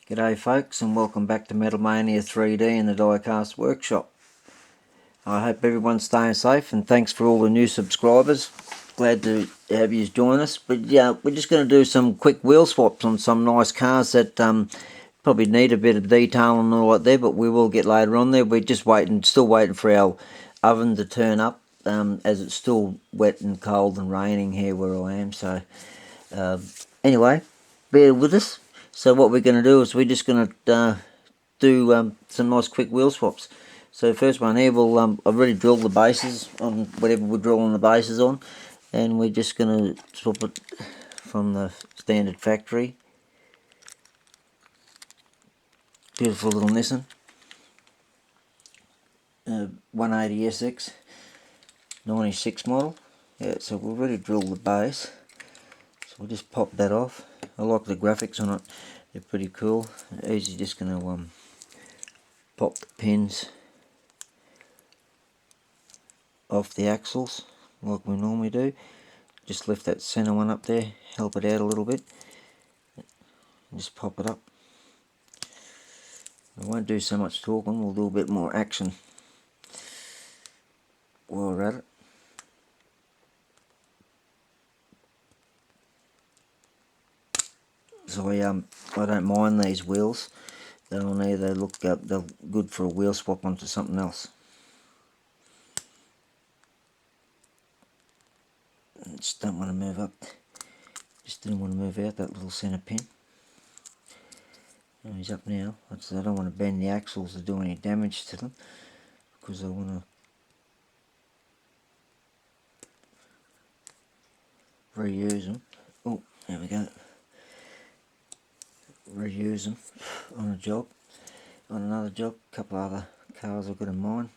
G'day folks, and welcome back to Metal Mania 3D in the Diecast workshop. I hope everyone's staying safe, and thanks for all the new subscribers. Glad to have you join us. But yeah, we're just going to do some quick wheel swaps on some nice cars that probably need a bit of detail and all that there, but we will get later on there. We're just still waiting for our oven to turn up, as it's still wet and cold and raining here where I am. So anyway, bear with us. So what we're going to do is we're just going to do some nice quick wheel swaps. So first one here, I've already drilled the bases on whatever we're drilling the bases on, and we're just going to swap it from the standard factory. Beautiful little Nissan 180SX 96 model. Yeah, so we've already drilled the base, so we'll just pop that off. I like the graphics on it, they're pretty cool. Easy, just going to pop the pins off the axles like we normally do. Just lift that center one up there, help it out a little bit, just pop it up. I won't do so much talking, we'll do a bit more action while we're at it. So I don't mind these wheels. They're on there, they're good for a wheel swap onto something else. Just don't want to move up. Just didn't want to move out that little centre pin. And he's up now. I don't want to bend the axles or do any damage to them, because I want to reuse them. Oh, there we go. Reuse them on a job, on another job. A couple other cars I've got in mind.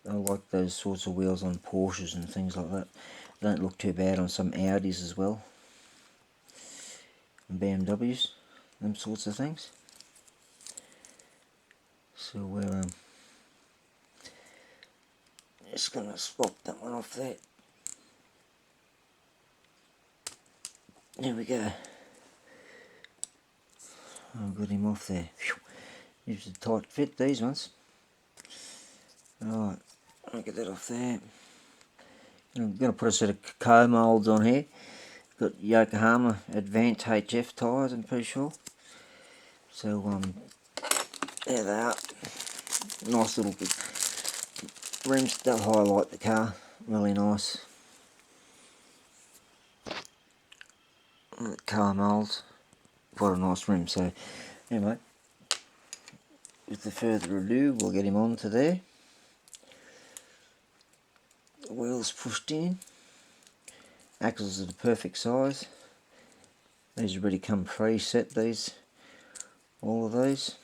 I like those sorts of wheels on Porsches and things like that. They don't look too bad on some Audis as well, and BMWs, them sorts of things. So we're just going to swap that one off there. There we go. I've got him off there. It's a tight fit, these ones. Alright, I'll get that off there. I'm going to put a set of Comolds on here. Got Yokohama Advanced HF tyres, I'm pretty sure. So there they are. Nice little rims, they'll highlight the car, really nice. Comolds, quite a nice rim. So anyway, with the further ado, we'll get him onto there. The wheels pushed in. Axles are the perfect size. These already come pre-set, these, all of these.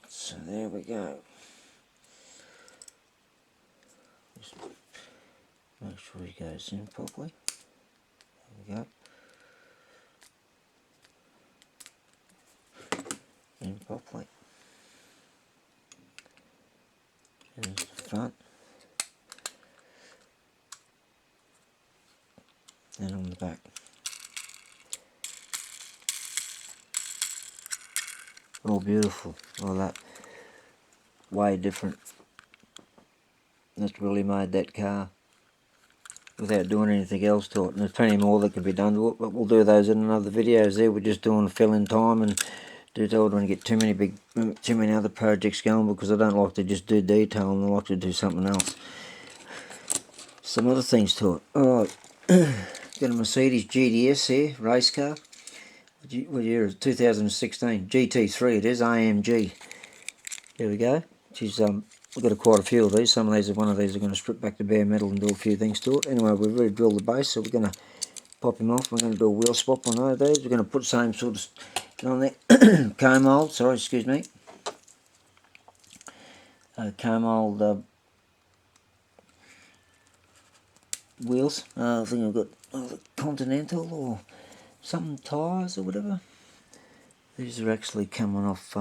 So there we go. Just make sure he goes in properly. There we go. In properly. There's the front. And on the back. All beautiful, all that. Way different. That's really made that car without doing anything else to it. And there's plenty more that could be done to it, but we'll do those in another videos there. We're just doing fill-in time, and I don't want to get too many other projects going, because I don't like to just do detail, and I like to do something else. Some other things to it. Alright. Got a Mercedes GTS here, race car. What year is it? 2016. GT3 it is, AMG. There we go. She's we've got quite a few of these. Some of these are are going to strip back to bare metal and do a few things to it. Anyway, we've already drilled the base, so we're going to pop him off. We're going to do a wheel swap on those. We're going to put the same sort of on there. Comold, sorry, excuse me. Comold wheels. I think I've got Continental or some tyres or whatever. These are actually coming off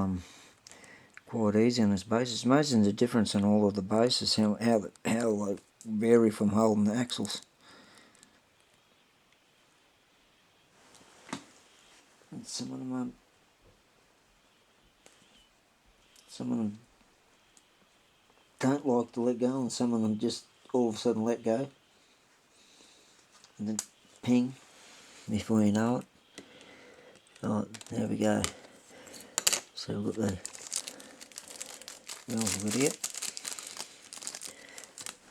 quite easy on this base. It's amazing the difference in all of the bases, how they vary from holding the axles. some of them don't like to let go, and some of them just all of a sudden let go, and then ping before you know it. Right, there we go. So we've got the wheels of it here.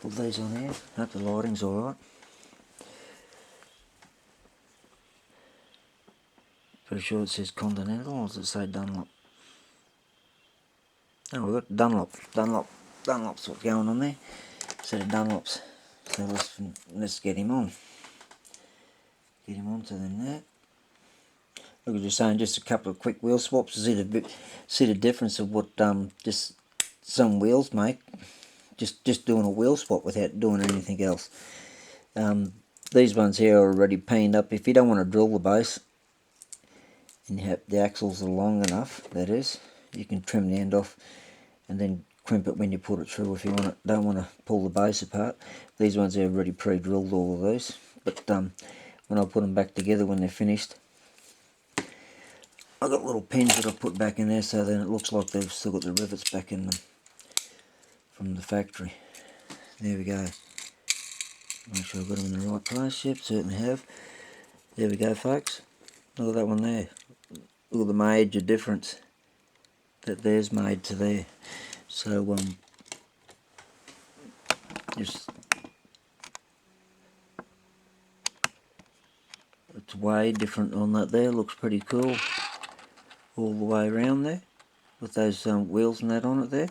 Put these on here. Hope the lighting's alright. Pretty sure it says Continental, or does it say Dunlop? Oh, we've got Dunlop's what's going on there. Instead of Dunlops. So let's get him on. Get him onto them there. Look, just saying, just a couple of quick wheel swaps to see the difference of what just some wheels make. Just doing a wheel swap without doing anything else. These ones here are already painted up. If you don't want to drill the base, and you have the axles are long enough, that is, you can trim the end off and then crimp it when you put it through if you don't want to pull the base apart. These ones are already pre-drilled, all of these, but when I put them back together when they're finished, I've got little pins that I put back in there, so then it looks like they've still got the rivets back in them from the factory. There we go. Make sure I've got them in the right place. Yep, certainly have. There we go, folks. Look at that one there. Look at the major difference that there's made to there. So just it's way different on that there. Looks pretty cool all the way around there with those wheels and that on it there.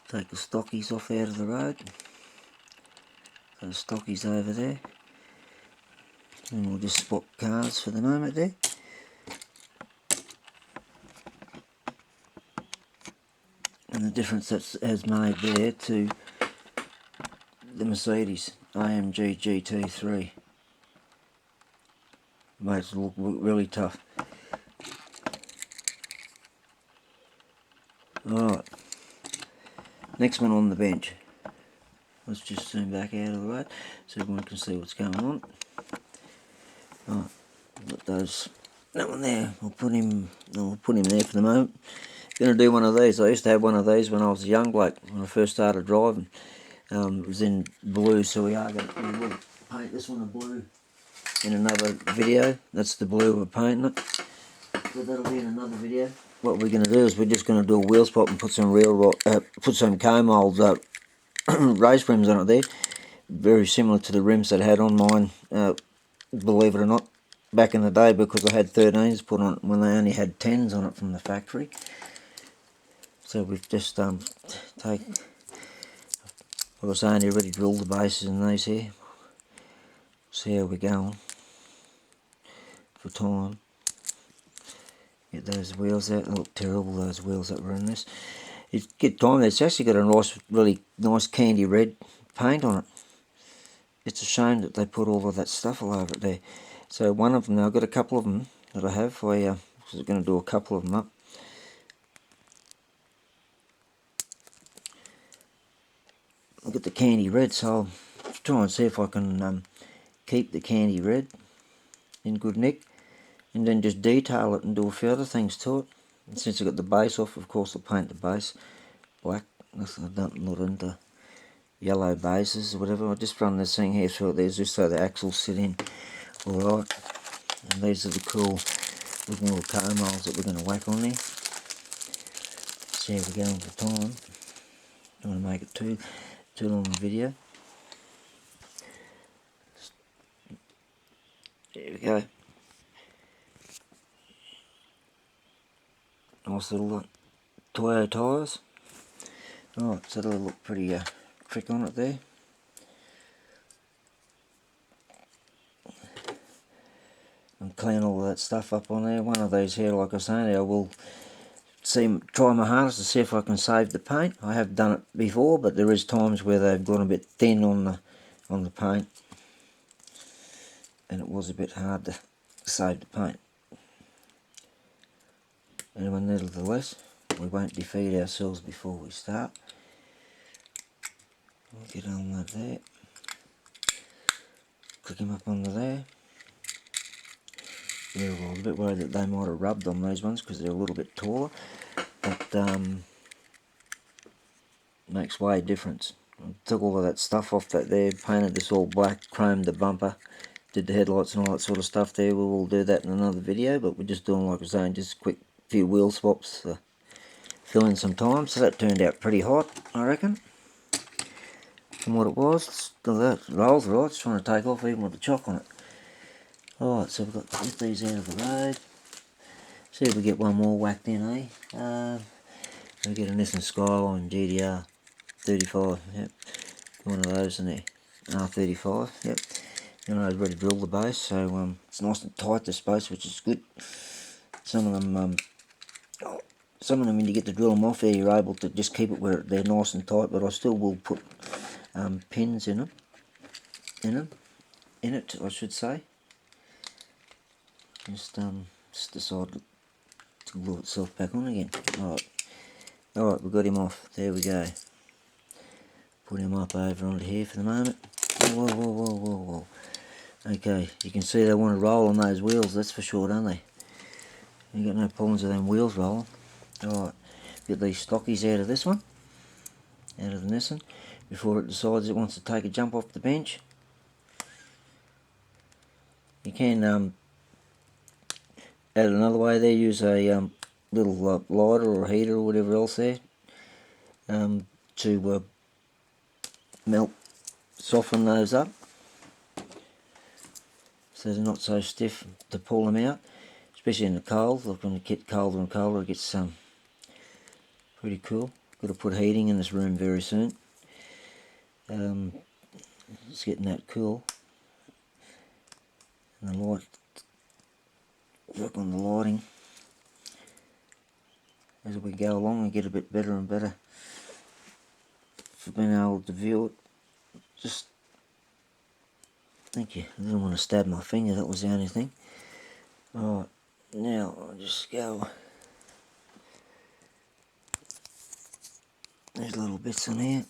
Take the stockies off out of the road. Those stockies over there. And we'll just swap cars for the moment there. And the difference that has made there to the Mercedes AMG GT3 makes it look really tough. Alright, next one on the bench. Let's just zoom back out of the road so everyone can see what's going on. Alright, got that one there. I'll put him there for the moment. Going to do one of these. I used to have one of these when I was a young bloke, when I first started driving. It was in blue, so we will paint this one a blue in another video. That's the blue we're painting it. So that'll be in another video. What we're going to do is we're just going to do a wheel spot and put some Comold race rims on it there. Very similar to the rims that I had on mine, believe it or not, back in the day, because I had 13s put on it when they only had 10s on it from the factory. So we've just like I was saying, already drilled the bases in these here. See how we're going for time. Get those wheels out. They look terrible, those wheels that were in this. You get time. It's actually got a nice, really nice candy red paint on it. It's a shame that they put all of that stuff all over it there. So one of them, I've got a couple of them that I have for you. So I'm going to do a couple of them up. I've got the candy red, so I'll try and see if I can keep the candy red in good nick, and then just detail it and do a few other things to it. And since I got the base off, of course I'll paint the base black. I'm not into yellow bases or whatever. I just run this thing here through it there just so the axles sit in alright. And these are the cool little Comolds that we're going to whack on there. See how we're going for time. Don't want to make it too long a video. There we go. Nice little Toyo tyres. Alright, so that'll look pretty trick on it there. And clean all that stuff up on there. One of these here, like I was saying, I will try my hardest to see if I can save the paint. I have done it before, but there is times where they've gone a bit thin on the paint, and it was a bit hard to save the paint. Anyway, nevertheless, we won't defeat ourselves before we start. We'll get on that there. Click him up onto there. Beautiful. I was a bit worried that they might have rubbed on these ones because they're a little bit taller, but makes way difference. I took all of that stuff off that there, painted this all black, chromed the bumper, did the headlights and all that sort of stuff there. We will do that in another video, but we're just doing, like I was saying, just a quick few wheel swaps to fill in some time. So that turned out pretty hot, I reckon, from what it was. Look at that, it rolls right, it's trying to take off even with the chock on it. Alright, so we've got to get these out of the road. See if we get one more whacked in, eh? We get a Nissan Skyline GT-R 35, yep. One of those in there. R35, yep. You know, ready to drill the base, so it's nice and tight, this base, which is good. Some of them when you get to drill them off there, you're able to just keep it where they're nice and tight, but I still will put pins in it, I should say. Just decided to glue itself back on again. Alright, we've got him off. There we go. Put him up over onto here for the moment. Whoa. Okay, you can see they want to roll on those wheels, that's for sure, don't they? You got no problems with them wheels rolling. Alright, get these stockies out of this one, out of the Nissan, before it decides it wants to take a jump off the bench. You can add another way there, use a little lighter or heater or whatever else there to soften those up so they're not so stiff to pull them out, especially in the cold. Look, when it gets colder and colder, it gets pretty cool. Got to put heating in this room very soon. It's getting that cool. And the light, work on the lighting as we go along and get a bit better and better for being able to view it. Just thank you. I didn't want to stab my finger, that was the only thing. Alright, now I'll just go. There's little bits on here.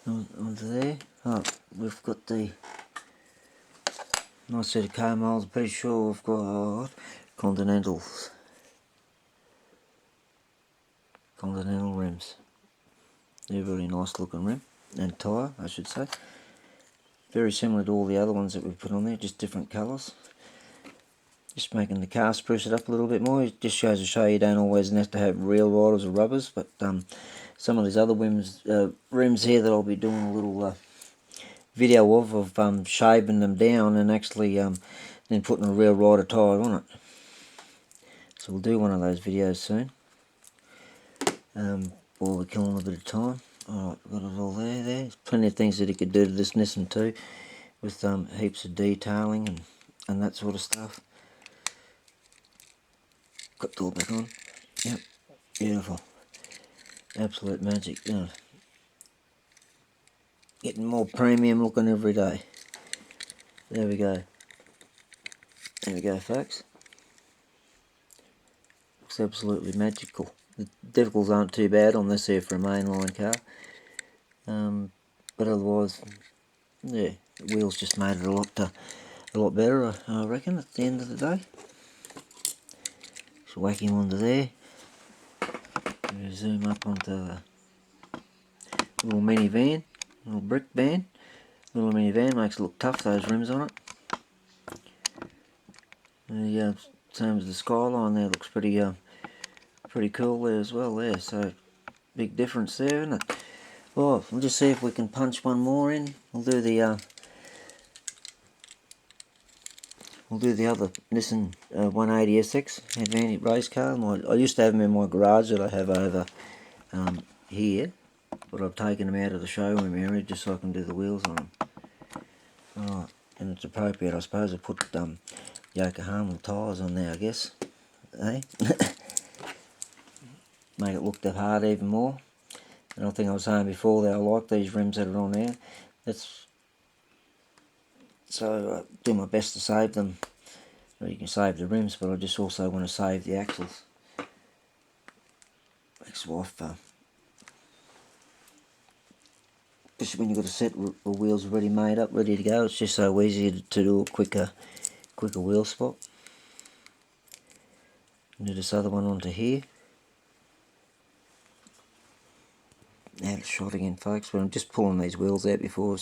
Onto there. Oh, we've got the nice set of Comolds. I'm pretty sure we've got Continental rims. They're a really nice looking rim and tyre, I should say. Very similar to all the other ones that we've put on there, just different colours. Just making the car spruce it up a little bit more. It just shows to show you don't always have to have real riders or rubbers, but some of these other rims here that I'll be doing a little video of shaving them down and actually then putting a real rider tyre on it. So we'll do one of those videos soon. While we're killing a bit of time. Alright, got it all there. There's plenty of things that you could do to this Nissan too, with heaps of detailing and that sort of stuff. Got the door back on. Yep, beautiful. Absolute magic. Getting more premium looking every day. There we go. There we go, folks. Looks absolutely magical. The decals aren't too bad on this here for a mainline car, but otherwise, yeah, the wheels just made it a lot better, I reckon, at the end of the day. Just whack him onto there. Zoom up onto the little minivan, little brick van. Little minivan makes it look tough, those rims on it. The same as the Skyline there, looks pretty cool there as well there, so big difference there, isn't it? Well, we'll just see if we can punch one more in. We'll do the other Nissan 180SX Advantage race car. I used to have them in my garage that I have over here, but I've taken them out of the showroom area just so I can do the wheels on them. Alright, and it's appropriate, I suppose, I put Yokohama tyres on there, I guess. Eh? Make it look that hard even more. And I think I was saying before that I like these rims that are on there. So I do my best to save them. Well, you can save the rims, but I just also want to save the axles. Ex-wife, especially when you've got a set of wheels already made up, ready to go. It's just so easy to do it quicker quicker wheel spot. Do this other one onto here. Out of shot again, folks, but I'm just pulling these wheels out before.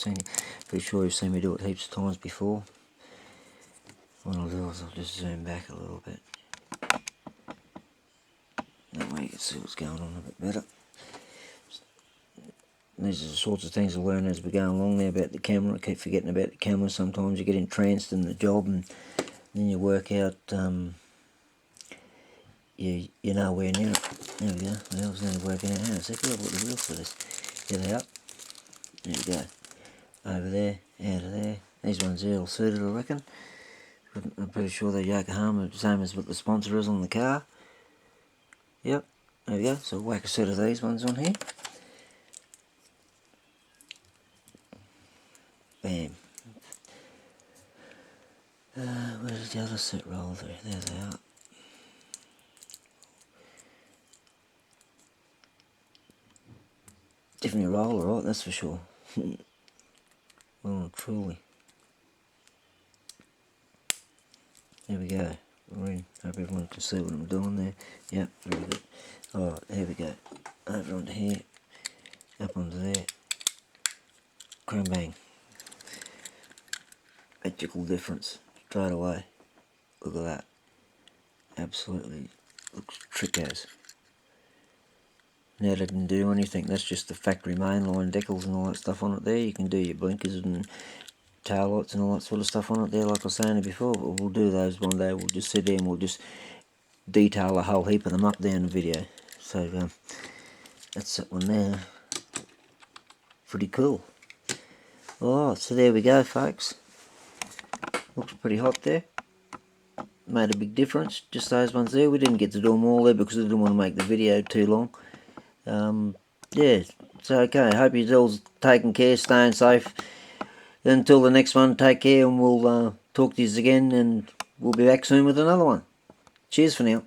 Pretty sure you've seen me do it heaps of times before. What I'll do is I'll just zoom back a little bit. That way you can see what's going on a bit better. These are the sorts of things I learn as we go along there about the camera. I keep forgetting about the camera. Sometimes you get entranced in the job and then you work out you're nowhere near it. There we go. I was only working out how exactly I put the wheels for this. Here they are. There we go. Over there, out of there. These ones are all suited, I reckon. I'm pretty sure they're Yokohama, the same as what the sponsor is on the car. Yep, there we go. So whack a set of these ones on here. Bam. Where does the other set roll there? There they are. Definitely a roll, alright, that's for sure. Well and truly. There we go. We're in. Hope everyone can see what I'm doing there. Yep, very good. Alright, here we go. Over onto here. Up onto there. Cram bang. Magical difference. Straight away. Look at that. Absolutely looks trick-as. Now they didn't do anything, that's just the factory mainline decals and all that stuff on it there. You can do your blinkers and tail lights and all that sort of stuff on it there, like I was saying before, but we'll do those one day. We'll just sit there and we'll just detail a whole heap of them up there in the video. So that's that one there. Pretty cool. Alright, so there we go, folks. Looks pretty hot there. Made a big difference, just those ones there. We didn't get to do them all there because I didn't want to make the video too long. Yeah, so okay, hope you're all taking care, staying safe. Until the next one, take care, and we'll talk to you again, and we'll be back soon with another one. Cheers for now.